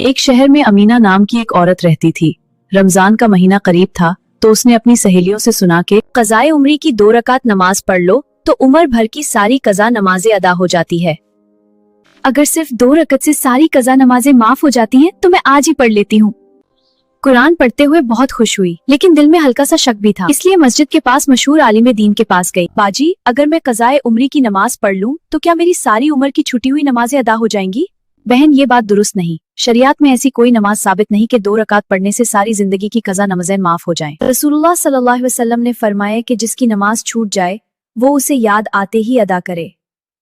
ایک शहर में अमीना नाम की एक औरत रहती थी। रमजान का महीना करीब था तो उसने अपनी सहेलियों से सुना कि कज़ाए उम्री की 2 रकात नमाज पढ़ लो तो उम्र भर की सारी कज़ा नमाजें अदा हो जाती है। अगर सिर्फ 2 रकत से सारी कज़ा नमाजें माफ हो जाती हैं तो मैं आज ही पढ़ लेती हूँ। कुरान पढ़ते हुए बहुत खुश हुई, लेकिन दिल में हल्का सा शक भी था, इसलिए मस्जिद के पास मशहूर आलिम दीन के पास गई। बाजी, अगर मैं कज़ाए उम्री की नमाज पढ़ लूं तो क्या मेरी सारी उम्र की छुटी हुई नमाजें अदा हो जाएंगी? बहन, ये बात दुरुस्त नहीं। शरीयत में ऐसी कोई नमाज साबित नहीं कि 2 रकात पढ़ने से सारी जिंदगी की कज़ा नमाजें माफ हो जाएं। रसूलुल्लाह सल्लल्लाहु अलैहि वसल्लम ने फरमाया कि जिसकी नमाज छूट जाए वो उसे याद आते ही अदा करे।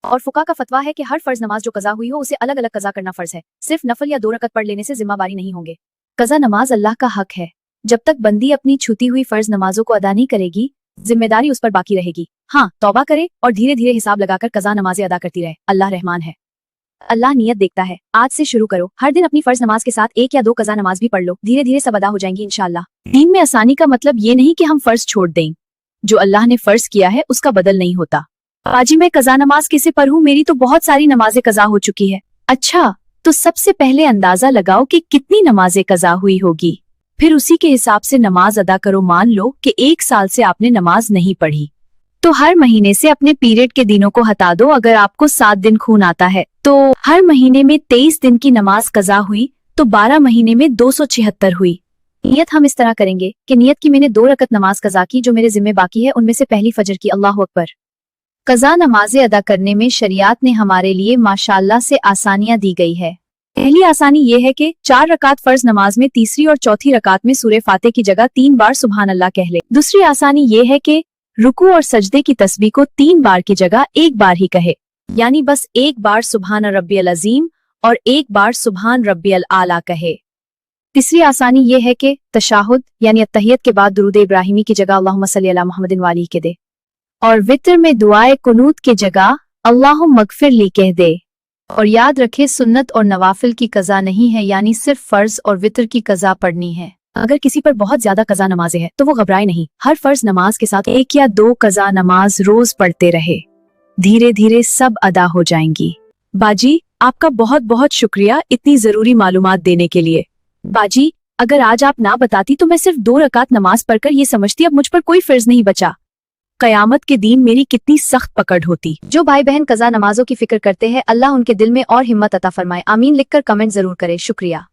और फुका का फतवा है कि हर फर्ज नमाज जो कज़ा हुई हो उसे अलग अलग कज़ा करना फर्ज है। सिर्फ नफल या 2 रकत पढ़ लेने से जिम्मेवारी नहीं होंगे। कज़ा नमाज अल्लाह का हक है। जब तक बंदी अपनी छूटी हुई फर्ज नमाजों को अदा नहीं करेगी, जिम्मेदारी उस पर बाकी रहेगी। हाँ, तौबा करे और धीरे धीरे हिसाब लगाकर कज़ा नमाजें अदा करती रहे। अल्लाह रहमान है, अल्लाह नियत देखता है। आज से शुरू करो, हर दिन अपनी फर्ज नमाज के साथ 1 या 2 कज़ा नमाज भी पढ़ लो, धीरे धीरे सब अदा हो जाएंगी इंशाअल्लाह। दीन में आसानी का मतलब ये नहीं कि हम फर्ज छोड़ दें। जो अल्लाह ने फर्ज किया है उसका बदल नहीं होता। बाजी, मैं कज़ा नमाज कैसे पढ़ूं? मेरी तो बहुत सारी नमाजें कज़ा हो चुकी है। अच्छा, तो सबसे पहले अंदाजा लगाओ कि कितनी नमाजें कज़ा हुई होगी, फिर उसी के हिसाब से नमाज अदा करो। मान लो कि 1 साल से आपने नमाज नहीं पढ़ी, तो हर महीने से अपने पीरियड के दिनों को हटा दो। अगर आपको 7 दिन खून आता है तो हर महीने में 23 दिन की नमाज कज़ा हुई, तो 12 महीने में 276 हुई। नियत हम इस तरह करेंगे कि नियत की मैंने 2 रकत नमाज कज़ा की, जो मेरे जिम्मे बाकी है उनमें से पहली फजर की। अल्लाहु अकबर। कज़ा नमाजें अदा करने में शरीयत ने हमारे लिए माशाअल्लाह से आसानियां दी गई है। पहली आसानी ये है कि 4 रकात फर्ज नमाज में तीसरी और चौथी रकात में सूरे फातिह की जगह 3 बार सुभान अल्लाह कह ले। दूसरी आसानी ये है कि रुकू और सजदे की तस्बीह को 3 बार की जगह 1 बार ही कहे, यानी बस 1 बार सुभान रब्बियल अज़ीम और 1 बार सुभान रब्बियल आला कहे। तीसरी आसानी ये है कि तशाहुद यानी अत्तहियत के बाद दुरूद इब्राहिमी की जगह अल्लाहुम्मा सल्ली अला मुहम्मदिन वाली के दे, और वितर में दुआए कुनूत की जगह अल्लाहुम्मा मगफिर ली कह दे। और याद रखे, सुन्नत और नवाफिल की कज़ा नहीं है, यानी सिर्फ फर्ज और वितर की कज़ा पढ़नी है। अगर किसी पर बहुत ज्यादा कज़ा नमाजें हैं तो वो घबराए नहीं। हर फर्ज नमाज के साथ 1 या 2 कज़ा नमाज रोज पढ़ते रहे, धीरे धीरे सब अदा हो जाएंगी। बाजी, आपका बहुत बहुत शुक्रिया इतनी जरूरी मालूमात देने के लिए। बाजी, अगर आज आप ना बताती तो मैं सिर्फ 2 रकात नमाज पढ़कर ये समझती अब मुझ पर कोई फर्ज नहीं बचा। कयामत के दिन मेरी कितनी सख्त पकड़ होती। जो भाई बहन कज़ा नमाजों की फिक्र करते हैं, अल्लाह उनके दिल में और हिम्मत अता फरमाए। आमीन लिखकर कमेंट जरूर करें। शुक्रिया।